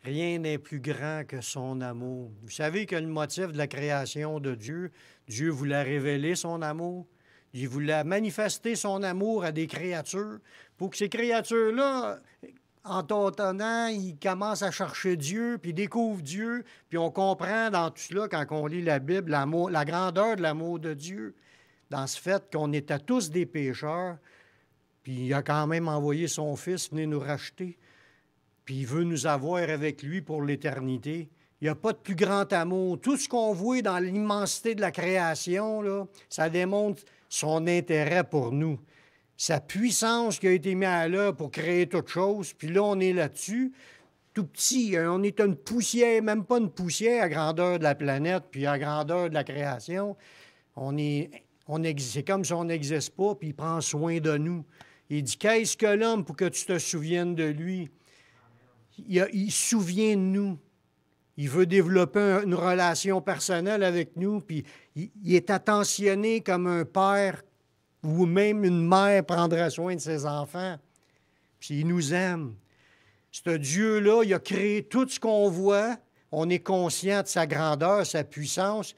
Rien n'est plus grand que son amour. Vous savez que le motif de la création de Dieu, Dieu voulait révéler son amour. Il voulait manifester son amour à des créatures pour que ces créatures-là, en tâtonnant, ils commencent à chercher Dieu, puis découvrent Dieu, puis on comprend dans tout cela, quand on lit la Bible, l'amour, la grandeur de l'amour de Dieu, dans ce fait qu'on était tous des pécheurs, puis il a quand même envoyé son Fils venir nous racheter. Puis il veut nous avoir avec lui pour l'éternité. Il n'y a pas de plus grand amour. Tout ce qu'on voit dans l'immensité de la création, là, ça démontre son intérêt pour nous. Sa puissance qui a été mise à l'œuvre pour créer toute chose. Puis là, on est là-dessus, tout petit. On est une poussière, même pas une poussière à grandeur de la planète, puis à grandeur de la création. C'est comme si on n'existe pas, puis il prend soin de nous. Il dit, qu'est-ce que l'homme pour que tu te souviennes de lui? Il se souvient de nous. Il veut développer une relation personnelle avec nous, puis il est attentionné comme un père ou même une mère prendrait soin de ses enfants. Puis il nous aime. Ce Dieu-là, il a créé tout ce qu'on voit. On est conscient de sa grandeur, sa puissance.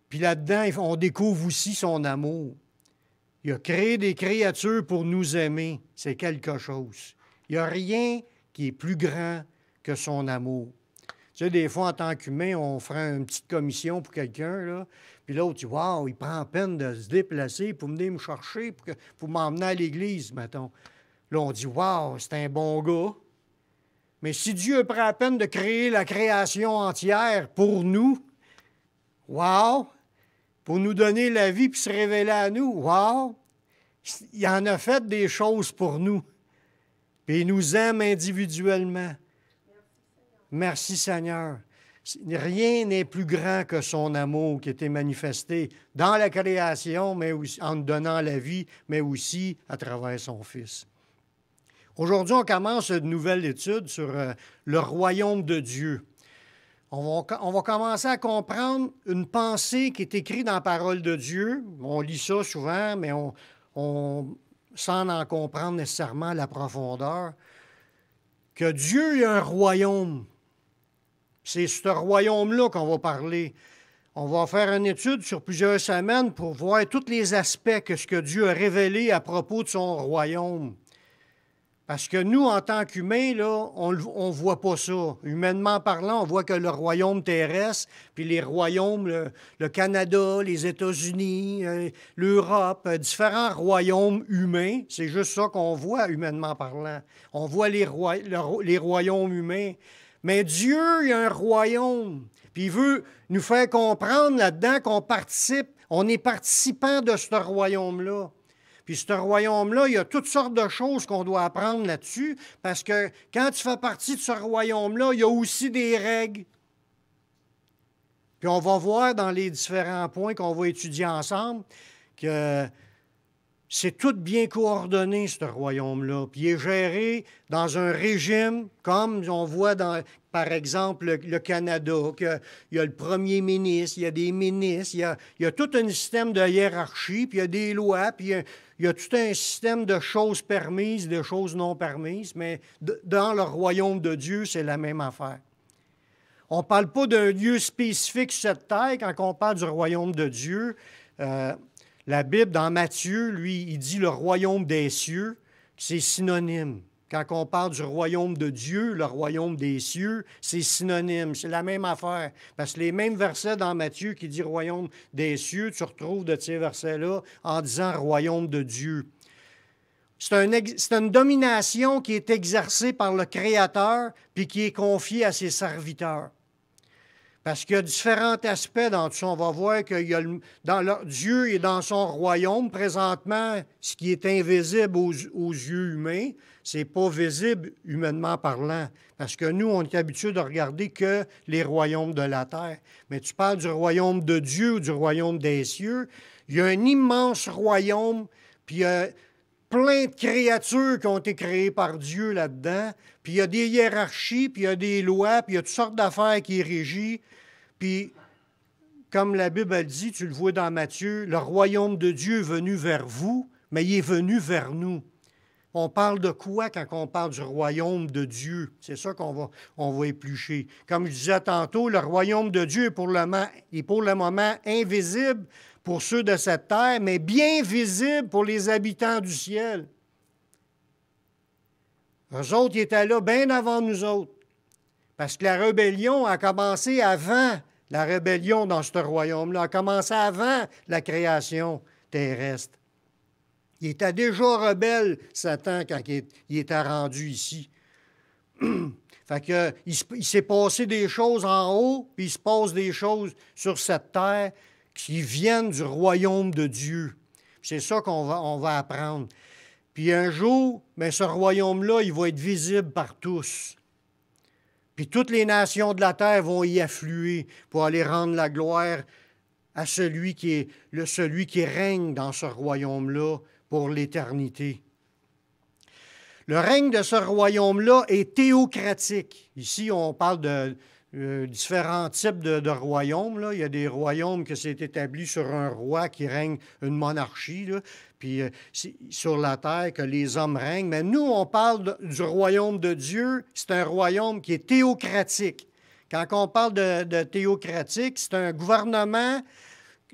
Puis là-dedans, on découvre aussi son amour. Il a créé des créatures pour nous aimer. C'est quelque chose. Il n'y a rien qui est plus grand que son amour. Tu sais, des fois, en tant qu'humain, on ferait une petite commission pour quelqu'un, là, puis l'autre, dit « Wow, il prend peine de se déplacer pour venir me chercher, pour m'emmener à l'église, mettons. » Là, on dit « Wow, c'est un bon gars. » Mais si Dieu prend la peine de créer la création entière pour nous, wow, pour nous donner la vie puis se révéler à nous, wow, il en a fait des choses pour nous. Puis il nous aime individuellement. Merci Seigneur. Rien n'est plus grand que son amour qui a été manifesté dans la création, mais aussi, en nous donnant la vie, mais aussi à travers son Fils. Aujourd'hui, on commence une nouvelle étude sur le royaume de Dieu. On va commencer à comprendre une pensée qui est écrite dans la parole de Dieu. On lit ça souvent, mais sans en comprendre nécessairement la profondeur. Que Dieu a un royaume. C'est ce royaume-là qu'on va parler. On va faire une étude sur plusieurs semaines pour voir tous les aspects que ce que Dieu a révélé à propos de son royaume. Parce que nous, en tant qu'humains, là, on ne voit pas ça. Humainement parlant, on voit que le royaume terrestre, puis les royaumes, le Canada, les États-Unis, l'Europe, différents royaumes humains, c'est juste ça qu'on voit humainement parlant. On voit les royaumes humains. Mais Dieu, il a un royaume. Puis il veut nous faire comprendre là-dedans qu'on participe, on est participant de ce royaume-là. Puis ce royaume-là, il y a toutes sortes de choses qu'on doit apprendre là-dessus, parce que quand tu fais partie de ce royaume-là, il y a aussi des règles. Puis on va voir dans les différents points qu'on va étudier ensemble que c'est tout bien coordonné, ce royaume-là. Puis il est géré dans un régime, comme on voit par exemple, le Canada, qu'il y a le premier ministre, il y a des ministres, il y a tout un système de hiérarchie, puis il y a des lois, puis il y a tout un système de choses permises, de choses non permises, mais dans le royaume de Dieu, c'est la même affaire. On ne parle pas d'un lieu spécifique sur cette terre quand on parle du royaume de Dieu. La Bible, dans Matthieu, lui, il dit le royaume des cieux, c'est synonyme. Quand on parle du royaume de Dieu, le royaume des cieux, c'est synonyme. C'est la même affaire. Parce que les mêmes versets dans Matthieu qui dit royaume des cieux, tu retrouves de ces versets-là en disant royaume de Dieu. C'est une domination qui est exercée par le Créateur puis qui est confiée à ses serviteurs. Parce qu'il y a différents aspects dans tout ça. On va voir que Dieu est dans son royaume présentement, ce qui est invisible aux yeux humains, ce n'est pas visible humainement parlant. Parce que nous, on est habitués de regarder que les royaumes de la terre. Mais tu parles du royaume de Dieu ou du royaume des cieux. Il y a un immense royaume, puis il y a plein de créatures qui ont été créées par Dieu là-dedans. Puis il y a des hiérarchies, puis il y a des lois, puis il y a toutes sortes d'affaires qui régissent. Puis, comme la Bible elle dit, tu le vois dans Matthieu, le royaume de Dieu est venu vers vous, mais il est venu vers nous. On parle de quoi quand on parle du royaume de Dieu? C'est ça on va éplucher. Comme je disais tantôt, le royaume de Dieu est pour le moment invisible pour ceux de cette terre, mais bien visible pour les habitants du ciel. Eux autres, ils étaient là bien avant nous autres. Parce que la rébellion a commencé avant la rébellion dans ce royaume-là, a commencé avant la création terrestre. Il était déjà rebelle, Satan, quand il était rendu ici. Fait que, il s'est passé des choses en haut, puis il se passe des choses sur cette terre qui viennent du royaume de Dieu. C'est ça on va apprendre. Puis un jour, bien, ce royaume-là, il va être visible par tous. Puis toutes les nations de la terre vont y affluer pour aller rendre la gloire à celui qui règne dans ce royaume-là pour l'éternité. Le règne de ce royaume-là est théocratique. Ici, on parle de différents types de royaumes. Là. Il y a des royaumes que c'est établi sur un roi qui règne une monarchie, là, puis sur la terre que les hommes règnent. Mais nous, on parle du royaume de Dieu. C'est un royaume qui est théocratique. Quand on parle de théocratique, c'est un gouvernement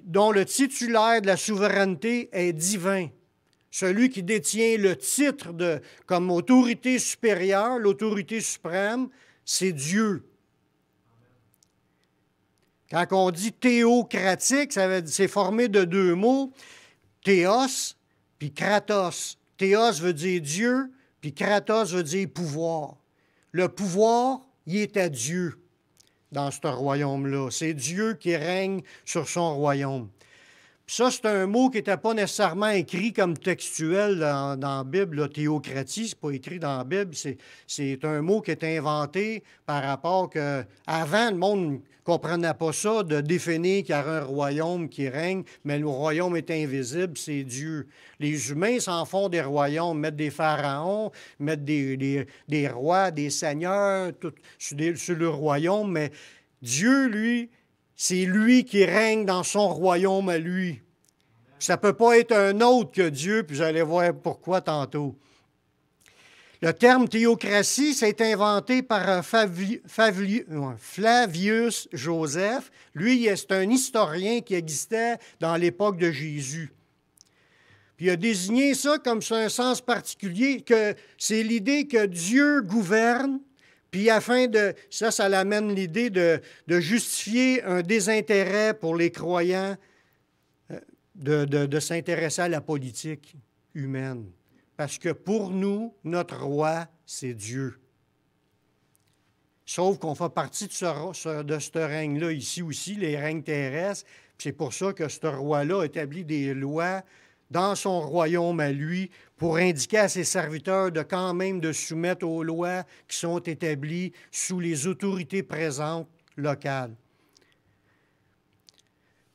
dont le titulaire de la souveraineté est divin. Celui qui détient le titre comme autorité supérieure, l'autorité suprême, c'est Dieu. Quand on dit théocratique, c'est formé de deux mots, théos puis kratos. Théos veut dire Dieu, puis kratos veut dire pouvoir. Le pouvoir, il est à Dieu dans ce royaume-là. C'est Dieu qui règne sur son royaume. Puis ça, c'est un mot qui n'était pas nécessairement écrit comme textuel dans la Bible. La théocratie, ce n'est pas écrit dans la Bible. C'est un mot qui est inventé par rapport que avant le monde ne comprenait pas ça, de définir qu'il y a un royaume qui règne, mais le royaume est invisible, c'est Dieu. Les humains s'en font des royaumes, mettent des pharaons, mettent des rois, des seigneurs tout, sur le royaume, mais Dieu, lui, c'est lui qui règne dans son royaume à lui. Ça ne peut pas être un autre que Dieu, puis vous allez voir pourquoi tantôt. Le terme théocratie, c'est inventé par Flavius Joseph. Lui, c'est un historien qui existait dans l'époque de Jésus. Puis il a désigné ça comme sur un sens particulier, que c'est l'idée que Dieu gouverne. Puis afin de, ça l'amène l'idée de justifier un désintérêt pour les croyants, de s'intéresser à la politique humaine. Parce que pour nous, notre roi, c'est Dieu. Sauf qu'on fait partie de ce règne-là ici aussi, les règnes terrestres. Puis c'est pour ça que ce roi-là établit des lois dans son royaume à lui, pour indiquer à ses serviteurs de quand même de soumettre aux lois qui sont établies sous les autorités présentes locales.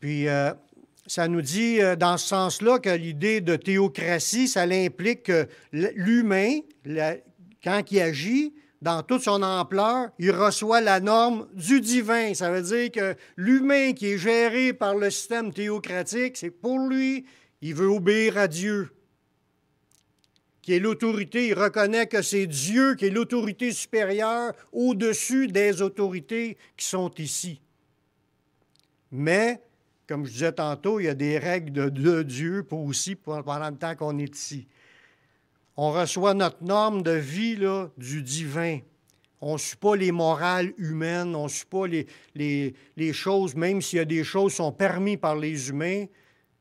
Puis, ça nous dit dans ce sens-là que l'idée de théocratie, ça implique que l'humain, quand il agit, dans toute son ampleur, il reçoit la norme du divin. Ça veut dire que l'humain qui est géré par le système théocratique, c'est pour lui, il veut obéir à Dieu, qui est l'autorité. Il reconnaît que c'est Dieu qui est l'autorité supérieure au-dessus des autorités qui sont ici. Mais, comme je disais tantôt, il y a des règles de Dieu pendant le temps qu'on est ici. On reçoit notre norme de vie là, du divin. On ne suit pas les morales humaines, on ne suit pas les choses, même s'il y a des choses qui sont permises par les humains.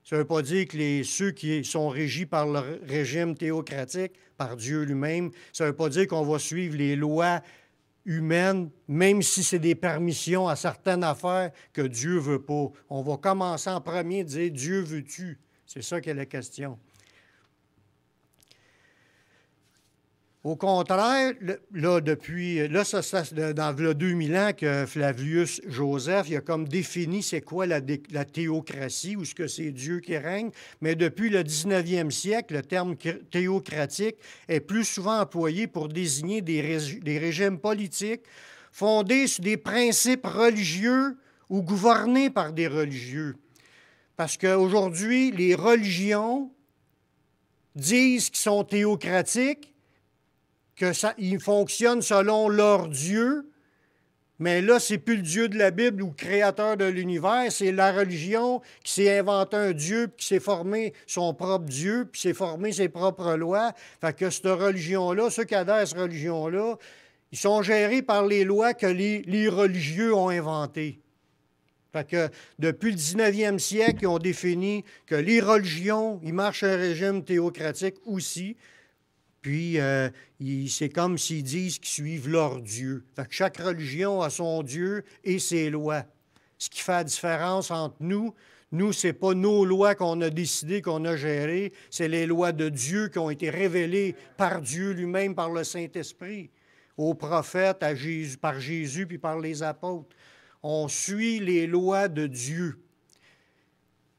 Ça ne veut pas dire que ceux qui sont régis par le régime théocratique, par Dieu lui-même, ça ne veut pas dire qu'on va suivre les lois humaines, même si c'est des permissions à certaines affaires que Dieu ne veut pas. On va commencer en premier à dire « Dieu veux-tu ». C'est ça qu'est la question. Au contraire, c'est dans le 2000 ans que Flavius Joseph, il a comme défini c'est quoi la théocratie ou ce que c'est Dieu qui règne. Mais depuis le 19e siècle, le terme théocratique est plus souvent employé pour désigner des régimes politiques fondés sur des principes religieux ou gouvernés par des religieux. Parce qu'aujourd'hui, les religions disent qu'ils sont théocratiques, qu'ils fonctionnent selon leur Dieu, mais là, c'est plus le Dieu de la Bible ou le créateur de l'univers, c'est la religion qui s'est inventé un Dieu, puis qui s'est formé son propre Dieu, puis s'est formé ses propres lois. Fait que cette religion-là, ceux qui adhèrent à cette religion-là, ils sont gérés par les lois que les religieux ont inventées. Fait que depuis le 19e siècle, ils ont défini que les religions, ils marchent un régime théocratique aussi. Puis, c'est comme s'ils disent qu'ils suivent leur Dieu. Fait que chaque religion a son Dieu et ses lois. Ce qui fait la différence entre nous, ce n'est pas nos lois qu'on a décidées, qu'on a gérées, c'est les lois de Dieu qui ont été révélées par Dieu lui-même, par le Saint-Esprit, aux prophètes, par Jésus, puis par les apôtres. On suit les lois de Dieu.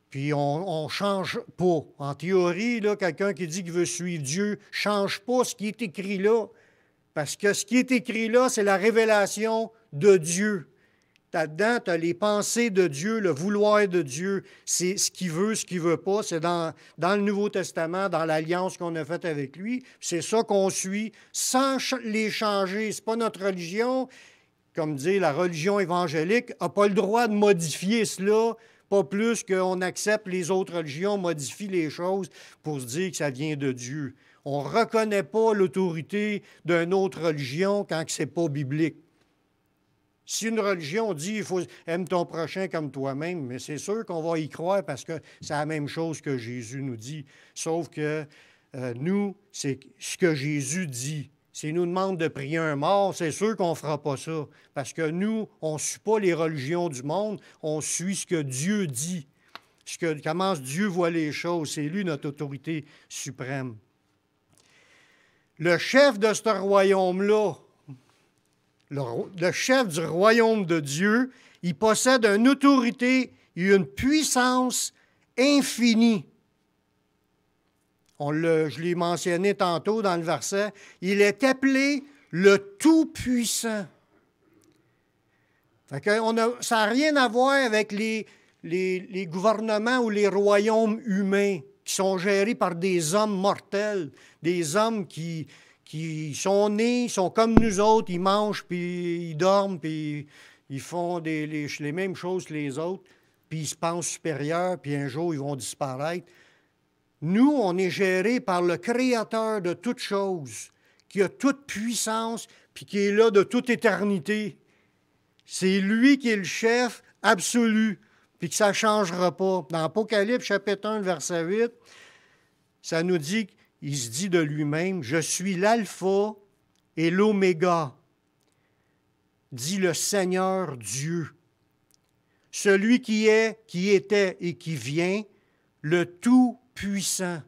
Puis on ne change pas. En théorie, là, quelqu'un qui dit qu'il veut suivre Dieu ne change pas ce qui est écrit là. Parce que ce qui est écrit là, c'est la révélation de Dieu. Là-dedans, tu as les pensées de Dieu, le vouloir de Dieu. C'est ce qu'il veut, ce qu'il ne veut pas. C'est dans le Nouveau Testament, dans l'alliance qu'on a faite avec lui. C'est ça qu'on suit sans les changer. Ce n'est pas notre religion. Comme dit la religion évangélique, n'a pas le droit de modifier cela. Pas plus qu'on accepte les autres religions, modifie les choses pour se dire que ça vient de Dieu. On ne reconnaît pas l'autorité d'une autre religion quand ce n'est pas biblique. Si une religion dit il faut aimer ton prochain comme toi-même, mais c'est sûr qu'on va y croire parce que c'est la même chose que Jésus nous dit. Sauf que nous, c'est ce que Jésus dit. S'il nous demande de prier un mort, c'est sûr qu'on ne fera pas ça. Parce que nous, on ne suit pas les religions du monde, on suit ce que Dieu dit. Comment Dieu voit les choses. C'est lui notre autorité suprême. Le chef de ce royaume-là, le chef du royaume de Dieu, il possède une autorité et une puissance infinie. Je l'ai mentionné tantôt dans le verset, il est appelé le Tout-Puissant. Fait que ça n'a rien à voir avec les gouvernements ou les royaumes humains qui sont gérés par des hommes mortels, des hommes qui sont nés, ils sont comme nous autres, ils mangent, puis ils dorment, puis ils font les mêmes choses que les autres, puis ils se pensent supérieurs, puis un jour, ils vont disparaître. Nous, on est gérés par le Créateur de toutes choses, qui a toute puissance, puis qui est là de toute éternité. C'est lui qui est le chef absolu, puis que ça ne changera pas. Dans Apocalypse, chapitre 1, verset 8, ça nous dit, il se dit de lui-même, « Je suis l'alpha et l'oméga, dit le Seigneur Dieu, celui qui est, qui était et qui vient, le Tout-Puissant. »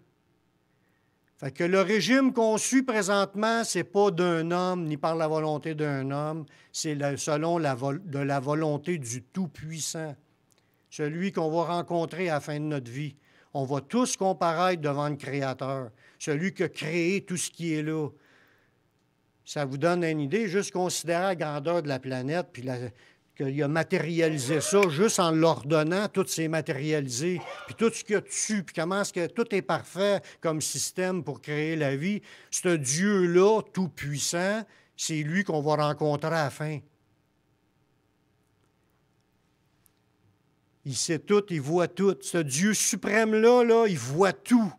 Fait que le régime qu'on suit présentement, ce n'est pas d'un homme, ni par la volonté d'un homme, c'est selon la volonté du Tout-Puissant, celui qu'on va rencontrer à la fin de notre vie. On va tous comparaître devant le Créateur, celui qui a créé tout ce qui est là. Ça vous donne une idée, juste considérer la grandeur de la planète, puis qu'il a matérialisé ça juste en l'ordonnant, tout s'est matérialisé, puis tout ce qu'il y a dessus, puis comment est-ce que tout est parfait comme système pour créer la vie. Ce Dieu-là, tout-puissant, c'est lui qu'on va rencontrer à la fin. Il sait tout, il voit tout. Ce Dieu suprême-là, il voit tout,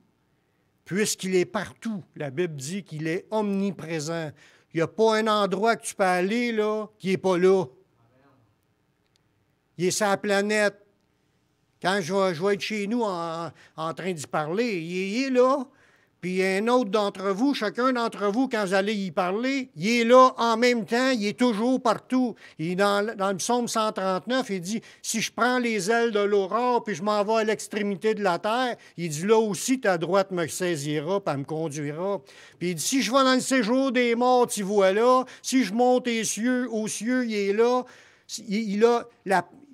puisqu'il est partout. La Bible dit qu'il est omniprésent. Il n'y a pas un endroit que tu peux aller là, qui n'est pas là. Il est sur la planète. Quand je vais être chez nous en train d'y parler, il est là. Puis il y a un autre d'entre vous, chacun d'entre vous, quand vous allez y parler, il est là en même temps, il est toujours partout. Et dans le psaume 139, il dit, « Si je prends les ailes de l'aurore, puis je m'en vais à l'extrémité de la terre, il dit, là aussi, ta droite me saisira, puis elle me conduira. Puis il dit, si je vais dans le séjour des morts, tu vois là. Si je monte aux cieux, il est là. »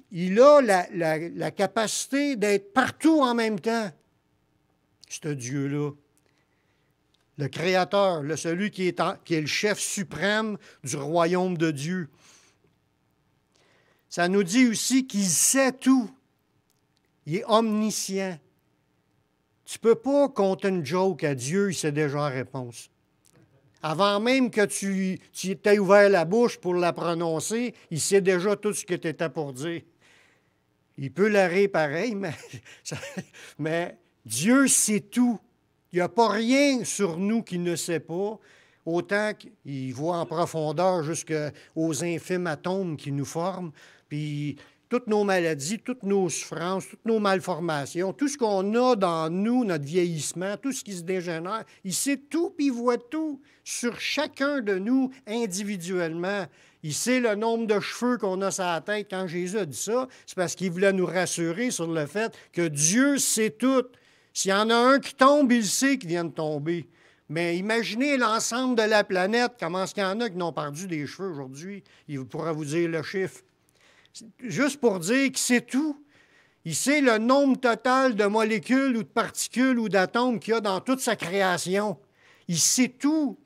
Il a la capacité d'être partout en même temps, ce Dieu-là. Le Créateur, celui qui est le chef suprême du royaume de Dieu. Ça nous dit aussi qu'il sait tout. Il est omniscient. Tu ne peux pas compter une joke à Dieu, il sait déjà la réponse. Avant même que tu t'aies ouvert la bouche pour la prononcer, il sait déjà tout ce que tu étais pour dire. Il peut l'arrêter pareil, mais Dieu sait tout. Il n'y a pas rien sur nous qu'il ne sait pas, autant qu'il voit en profondeur jusqu'aux infimes atomes qui nous forment, puis toutes nos maladies, toutes nos souffrances, toutes nos malformations, tout ce qu'on a dans nous, notre vieillissement, tout ce qui se dégénère, il sait tout, puis il voit tout sur chacun de nous individuellement. Il sait le nombre de cheveux qu'on a sur la tête. Quand Jésus a dit ça, c'est parce qu'il voulait nous rassurer sur le fait que Dieu sait tout. S'il y en a un qui tombe, il sait qu'il vient de tomber. Mais imaginez l'ensemble de la planète, comment est-ce qu'il y en a qui n'ont perdu des cheveux aujourd'hui? Il pourra vous dire le chiffre. Juste pour dire qu'il sait tout. Il sait le nombre total de molécules ou de particules ou d'atomes qu'il y a dans toute sa création. Il sait tout.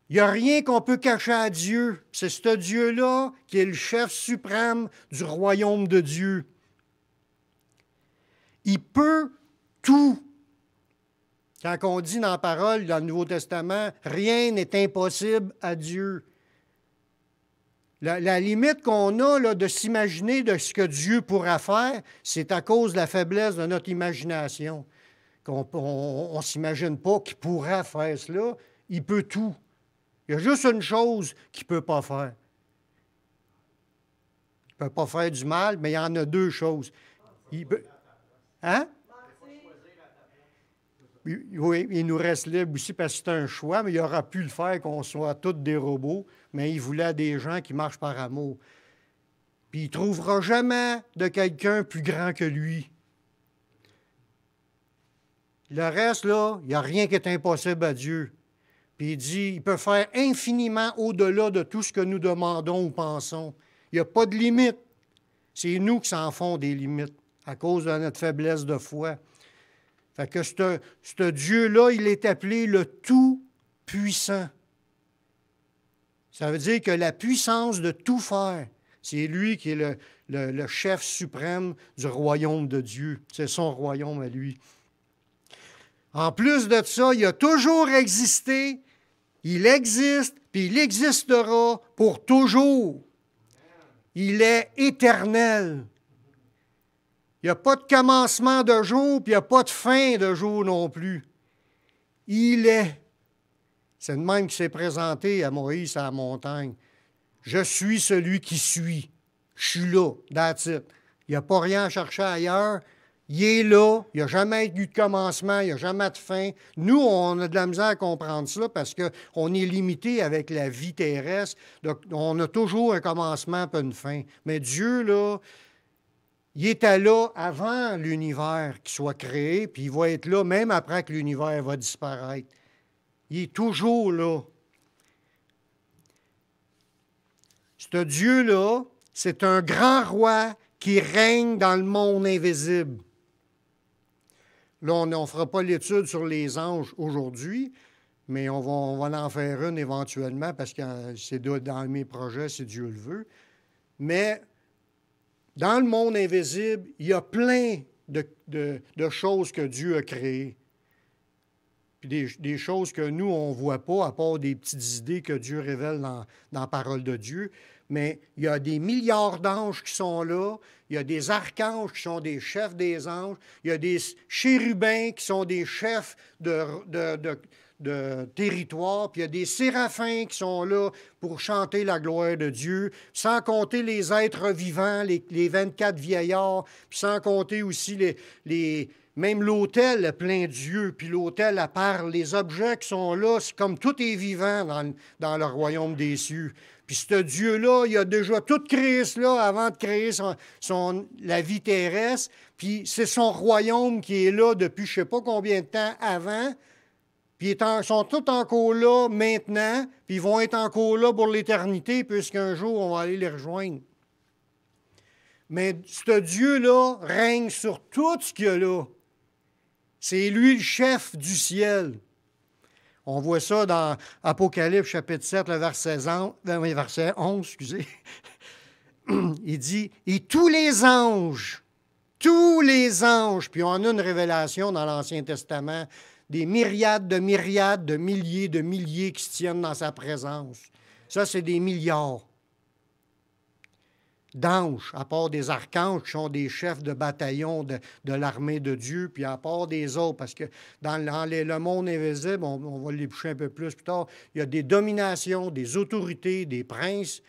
Il n'y a rien qu'on peut cacher à Dieu. C'est ce Dieu-là qui est le chef suprême du royaume de Dieu. Il peut tout. Quand on dit dans la parole, dans le Nouveau Testament, rien n'est impossible à Dieu. La limite qu'on a là, de s'imaginer de ce que Dieu pourra faire, c'est à cause de la faiblesse de notre imagination. On ne s'imagine pas qu'il pourra faire cela. Il peut tout. Il y a juste une chose qu'il ne peut pas faire. Il ne peut pas faire du mal, mais il y en a deux choses. Il peut... Hein? Oui, il nous reste libre aussi parce que c'est un choix, mais il aurait pu le faire qu'on soit tous des robots, mais il voulait des gens qui marchent par amour. Puis il ne trouvera jamais de quelqu'un plus grand que lui. Le reste, là, il n'y a rien qui est impossible à Dieu. Puis il dit, il peut faire infiniment au-delà de tout ce que nous demandons ou pensons. Il n'y a pas de limite. C'est nous qui s'en font des limites à cause de notre faiblesse de foi. Fait que ce Dieu-là, il est appelé le Tout-Puissant. Ça veut dire que la puissance de tout faire, c'est lui qui est le chef suprême du royaume de Dieu. C'est son royaume à lui. En plus de ça, il a toujours existé, il existe, puis il existera pour toujours. Il est éternel. Il n'y a pas de commencement de jour, puis il n'y a pas de fin de jour non plus. Il est. C'est le même qui s'est présenté à Moïse à la montagne. Je suis celui qui suis. Je suis là, that's it. Il n'y a pas rien à chercher ailleurs. Il est là. Il n'y a jamais eu de commencement, il n'y a jamais de fin. Nous, on a de la misère à comprendre ça parce qu'on est limité avec la vie terrestre. Donc, on a toujours un commencement et une fin. Mais Dieu, là, il était là avant l'univers qui soit créé, puis il va être là même après que l'univers va disparaître. Il est toujours là. Ce Dieu-là, c'est un grand roi qui règne dans le monde invisible. Là, on ne fera pas l'étude sur les anges aujourd'hui, mais on va en faire une éventuellement parce que c'est dans mes projets, si Dieu le veut. Mais dans le monde invisible, il y a plein de choses que Dieu a créées. Puis des choses que nous, on ne voit pas, à part des petites idées que Dieu révèle dans la parole de Dieu. Mais il y a des milliards d'anges qui sont là. Il y a des archanges qui sont des chefs des anges. Il y a des chérubins qui sont des chefs de territoire. Puis il y a des séraphins qui sont là pour chanter la gloire de Dieu. Sans compter les êtres vivants, les 24 vieillards. Puis sans compter aussi même l'autel plein Dieu, puis l'autel à part, les objets qui sont là, c'est comme tout est vivant dans le royaume des cieux. Puis ce Dieu-là, il a déjà tout créé cela avant de créer la vie terrestre. Puis c'est son royaume qui est là depuis je ne sais pas combien de temps avant. Puis ils sont tous encore là maintenant, puis ils vont être encore là pour l'éternité, puisqu'un jour, on va aller les rejoindre. Mais ce Dieu-là règne sur tout ce qu'il y a là. C'est lui le chef du ciel. On voit ça dans Apocalypse chapitre 7, le verset 11, excusez. Il dit, « Et tous les anges tous les anges, puis on a une révélation dans l'Ancien Testament, des myriades de milliers qui se tiennent dans sa présence. Ça, c'est des milliards d'anges, à part des archanges qui sont des chefs de bataillon de l'armée de Dieu, puis à part des autres, parce que dans le monde invisible, on va l'éplucher un peu plus tard, il y a des dominations, des autorités, des princes,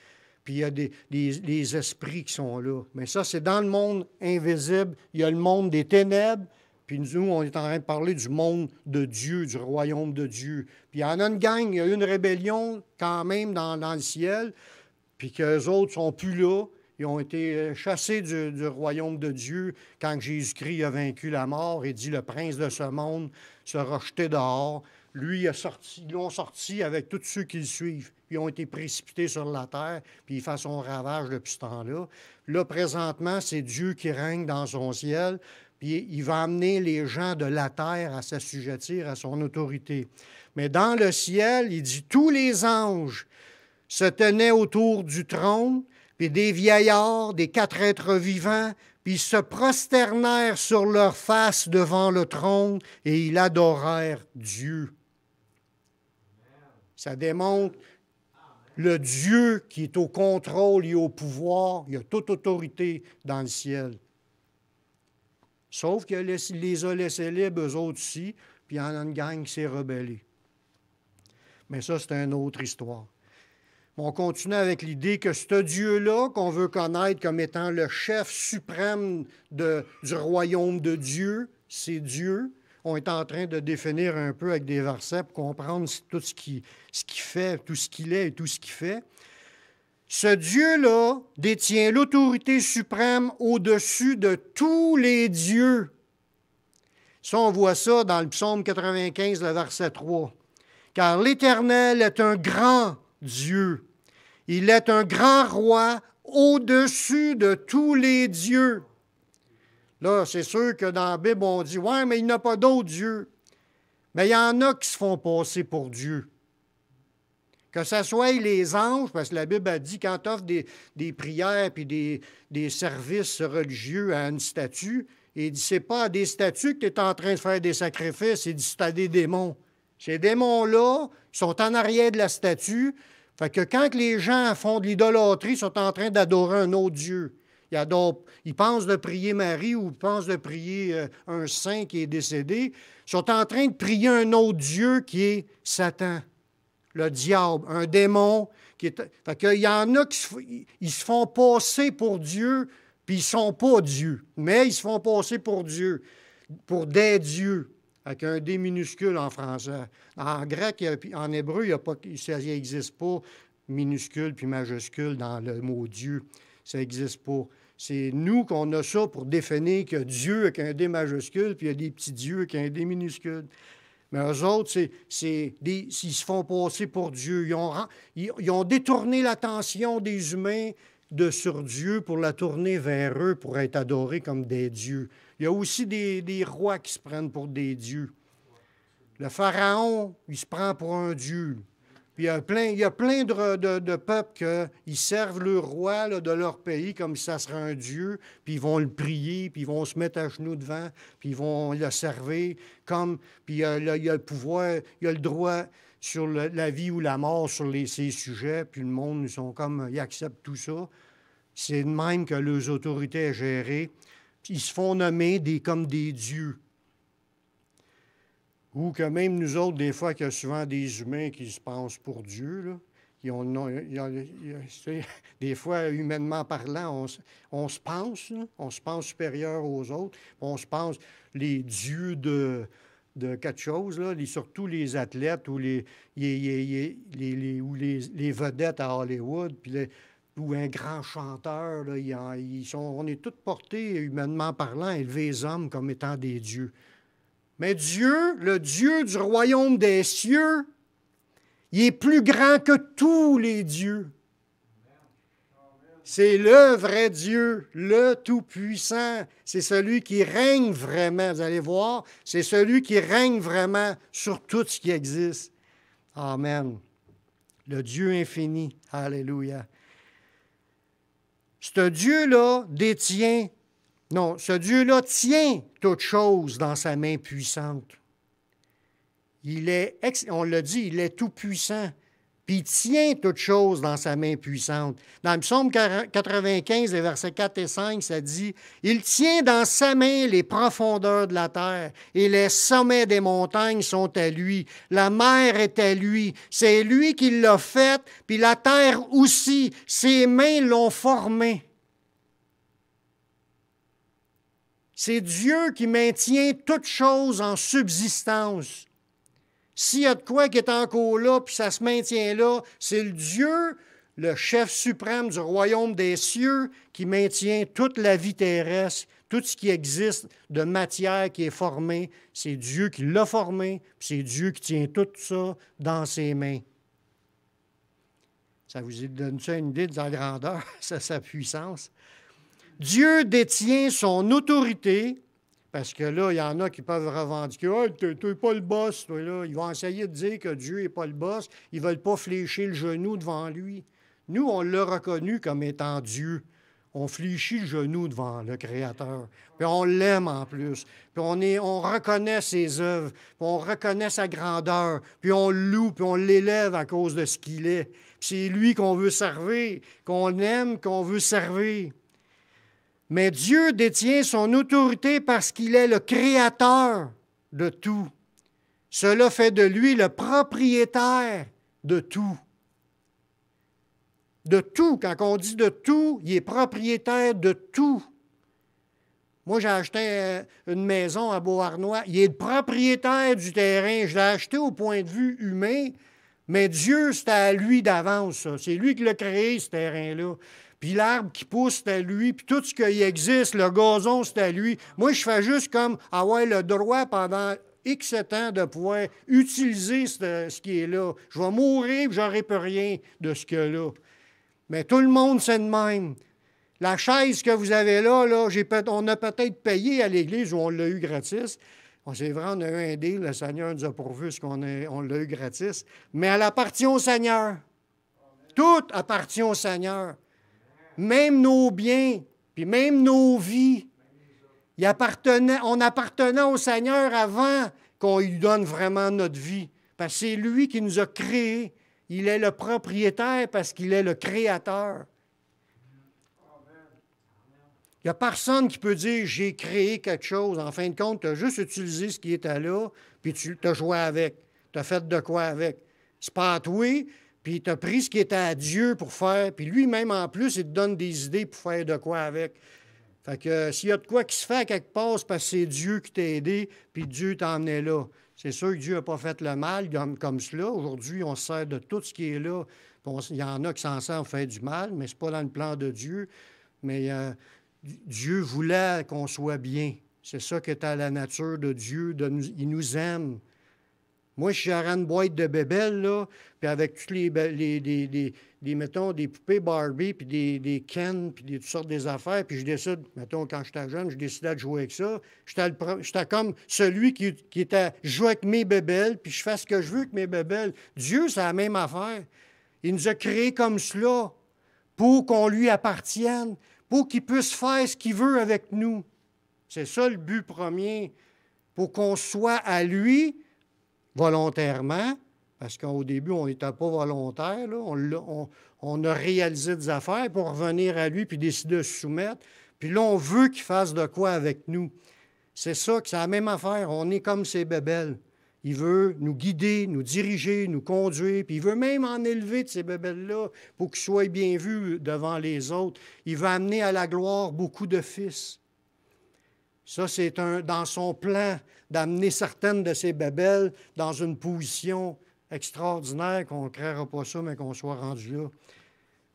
puis il y a des esprits qui sont là. Mais ça, c'est dans le monde invisible. Il y a le monde des ténèbres, puis nous, on est en train de parler du monde de Dieu, du royaume de Dieu. Puis il y en a une gang, il y a eu une rébellion quand même dans le ciel, puis qu'eux autres ne sont plus là. Ils ont été chassés du royaume de Dieu quand Jésus-Christ a vaincu la mort et dit le prince de ce monde sera jeté dehors. Lui, ils l'ont sorti avec tous ceux qui le suivent. Ils ont été précipités sur la terre, puis il fait son ravage depuis ce temps-là. Là, présentement, c'est Dieu qui règne dans son ciel, puis il va amener les gens de la terre à s'assujettir à son autorité. Mais dans le ciel, il dit, tous les anges se tenaient autour du trône, puis des vieillards, des 4 êtres vivants, puis ils se prosternèrent sur leur face devant le trône et ils adorèrent Dieu. Ça démontre le Dieu qui est au contrôle et au pouvoir. Il y a toute autorité dans le ciel. Sauf qu'il les a laissés libres, eux autres aussi, puis il y en a une gang qui s'est rebellée. Mais ça, c'est une autre histoire. On continue avec l'idée que ce Dieu-là, qu'on veut connaître comme étant le chef suprême du royaume de Dieu, c'est Dieu. On est en train de définir un peu avec des versets pour comprendre tout ce qu'il fait, tout ce qu'il est et tout ce qu'il fait. Ce Dieu-là détient l'autorité suprême au-dessus de tous les dieux. Ça, on voit ça dans le psaume 95, le verset 3. Car l'Éternel est un grand Dieu. Il est un grand roi au-dessus de tous les dieux. Là, c'est sûr que dans la Bible, on dit « Ouais, mais il n'y a pas d'autres dieux. » Mais il y en a qui se font passer pour Dieu. Que ce soit les anges, parce que la Bible a dit quand tu offres des prières et des services religieux à une statue, il dit c'est pas à des statues que tu es en train de faire des sacrifices, il dit c'est à des démons. Ces démons-là sont en arrière de la statue. Fait que quand les gens font de l'idolâtrie, ils sont en train d'adorer un autre Dieu. Ils pensent de prier Marie ou ils pensent de prier un saint qui est décédé. Ils sont en train de prier un autre Dieu qui est Satan, le diable, un démon. Fait qu'il y en a qui se font passer pour Dieu, puis ils ne sont pas Dieu. Mais ils se font passer pour Dieu, pour des dieux, avec un D minuscule en français. En grec et en hébreu, ça n'existe pas minuscule puis majuscule dans le mot Dieu. Ça n'existe pas. C'est nous qu'on a ça pour définir que Dieu avec un D majuscule, puis il y a des petits dieux avec un D minuscule. Mais eux autres, ils se font passer pour Dieu. Ils ont détourné l'attention des humains sur Dieu pour la tourner vers eux, pour être adorés comme des dieux. Il y a aussi des rois qui se prennent pour des dieux. Le pharaon, il se prend pour un dieu. Puis il y a plein de peuples qui servent le roi là, de leur pays comme si ça serait un dieu, puis ils vont le prier, puis ils vont se mettre à genoux devant, puis ils vont le servir, puis il y a le pouvoir, il y a le droit sur la vie ou la mort sur ces sujets, puis le monde, ils acceptent tout ça. C'est de même que leurs autorités sont gérées. Ils se font nommer comme des dieux. Ou que même nous autres, des fois, qu'il y a souvent des humains qui se pensent pour Dieu. Là. Des fois, humainement parlant, on se pense supérieur aux autres. On se pense les dieux de quelque chose, là, surtout les athlètes ou les vedettes à Hollywood, ou un grand chanteur. Là, on est tous portés, humainement parlant, élevés les hommes comme étant des dieux. Mais Dieu, le Dieu du royaume des cieux, il est plus grand que tous les dieux. C'est le vrai Dieu, le Tout-Puissant. C'est celui qui règne vraiment. Vous allez voir, c'est celui qui règne vraiment sur tout ce qui existe. Amen. Le Dieu infini. Alléluia. Ce Dieu-là détient Non, ce Dieu-là tient toute chose dans sa main puissante. On l'a dit, il est tout-puissant. Puis il tient toute chose dans sa main puissante. Dans le psaume 95, les versets 4 et 5, ça dit « Il tient dans sa main les profondeurs de la terre, et les sommets des montagnes sont à lui. La mer est à lui. C'est lui qui l'a faite, puis la terre aussi. Ses mains l'ont formée. » C'est Dieu qui maintient toute chose en subsistance. S'il y a de quoi qui est encore là, puis ça se maintient là, c'est le Dieu, le chef suprême du royaume des cieux, qui maintient toute la vie terrestre, tout ce qui existe de matière qui est formée. C'est Dieu qui l'a formé, puis c'est Dieu qui tient tout ça dans ses mains. Ça vous donne ça une idée de la grandeur, sa puissance? Dieu détient son autorité. Parce que là, il y en a qui peuvent revendiquer « Ah, tu n'es pas le boss, toi, là. » Ils vont essayer de dire que Dieu n'est pas le boss. Ils ne veulent pas fléchir le genou devant lui. Nous, on l'a reconnu comme étant Dieu. On fléchit le genou devant le Créateur. Puis on l'aime en plus. Puis on reconnaît ses œuvres. Puis on reconnaît sa grandeur. Puis on le loue, puis on l'élève à cause de ce qu'il est. Puis c'est lui qu'on veut servir, qu'on aime, qu'on veut servir. Mais Dieu détient son autorité parce qu'il est le créateur de tout. Cela fait de lui le propriétaire de tout. De tout, quand on dit de tout, il est propriétaire de tout. Moi, j'ai acheté une maison à Beauharnois. Il est le propriétaire du terrain. Je l'ai acheté au point de vue humain, mais Dieu, c'était à lui d'avance, ça. C'est lui qui l'a créé, ce terrain-là. Puis l'arbre qui pousse, c'est à lui. Puis tout ce qui existe, le gazon, c'est à lui. Moi, je fais juste comme avoir le droit pendant X temps de pouvoir utiliser ce qui est là. Je vais mourir, puis j'aurai plus rien de ce qu'il y a là. Mais tout le monde, c'est de même. La chaise que vous avez là, on a peut-être payé à l'Église où on l'a eu gratis. C'est vrai, on a eu un deal, le Seigneur nous a pourvu ce on l'a eu gratis. Mais elle appartient au Seigneur. Tout appartient au Seigneur. Même nos biens, puis même nos vies, on appartenait au Seigneur avant qu'on lui donne vraiment notre vie. Parce que c'est lui qui nous a créés. Il est le propriétaire parce qu'il est le créateur. Il n'y a personne qui peut dire « j'ai créé quelque chose ». En fin de compte, tu as juste utilisé ce qui était là, puis tu as joué avec. Tu as fait de quoi avec. C'est pas à toi. Puis tu as pris ce qui était à Dieu pour faire, puis lui-même, en plus, il te donne des idées pour faire de quoi avec. Fait que s'il y a de quoi qui se fait à quelque part, c'est parce que c'est Dieu qui t'a aidé, puis Dieu t'a emmené là. C'est sûr que Dieu n'a pas fait le mal comme cela. Aujourd'hui, on se sert de tout ce qui est là. Il y en a qui s'en servent pour faire du mal, mais ce n'est pas dans le plan de Dieu. Mais Dieu voulait qu'on soit bien. C'est ça qui est à la nature de Dieu. Il nous aime. Moi, je suis à une boîte de bébelles, là, puis avec toutes mettons, des poupées Barbie, puis des Ken, puis toutes sortes des affaires, puis je décide, mettons, quand j'étais jeune, je décidais de jouer avec ça. J'étais comme celui qui était jouer avec mes bébelles, puis je fais ce que je veux avec mes bébelles. Dieu, c'est la même affaire. Il nous a créés comme cela pour qu'on lui appartienne, pour qu'il puisse faire ce qu'il veut avec nous. C'est ça le but premier, pour qu'on soit à lui volontairement, parce qu'au début, on n'était pas volontaire. Là. On a réalisé des affaires pour revenir à lui puis décider de se soumettre. Puis là, on veut qu'il fasse de quoi avec nous. C'est ça, que c'est la même affaire. On est comme ces bébelles. Il veut nous guider, nous diriger, nous conduire, puis il veut même en élever de ces bébelles-là pour qu'ils soient bien vus devant les autres. Il veut amener à la gloire beaucoup de fils. Ça, c'est dans son plan d'amener certaines de ces bébelles dans une position extraordinaire, qu'on ne créera pas ça, mais qu'on soit rendu là.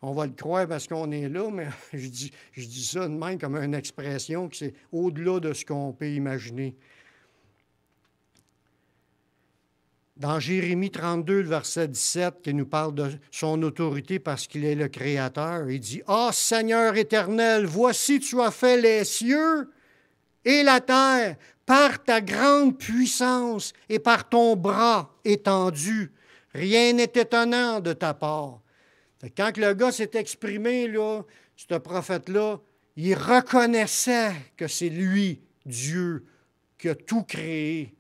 On va le croire parce qu'on est là, mais je dis ça de même comme une expression que c'est au-delà de ce qu'on peut imaginer. Dans Jérémie 32, le verset 17, qui nous parle de son autorité parce qu'il est le Créateur, il dit « Ah, Seigneur éternel, voici tu as fait les cieux et la terre par ta grande puissance et par ton bras étendu. Rien n'est étonnant de ta part. » Quand le gars s'est exprimé, là, ce prophète-là, il reconnaissait que c'est lui, Dieu, qui a tout créé,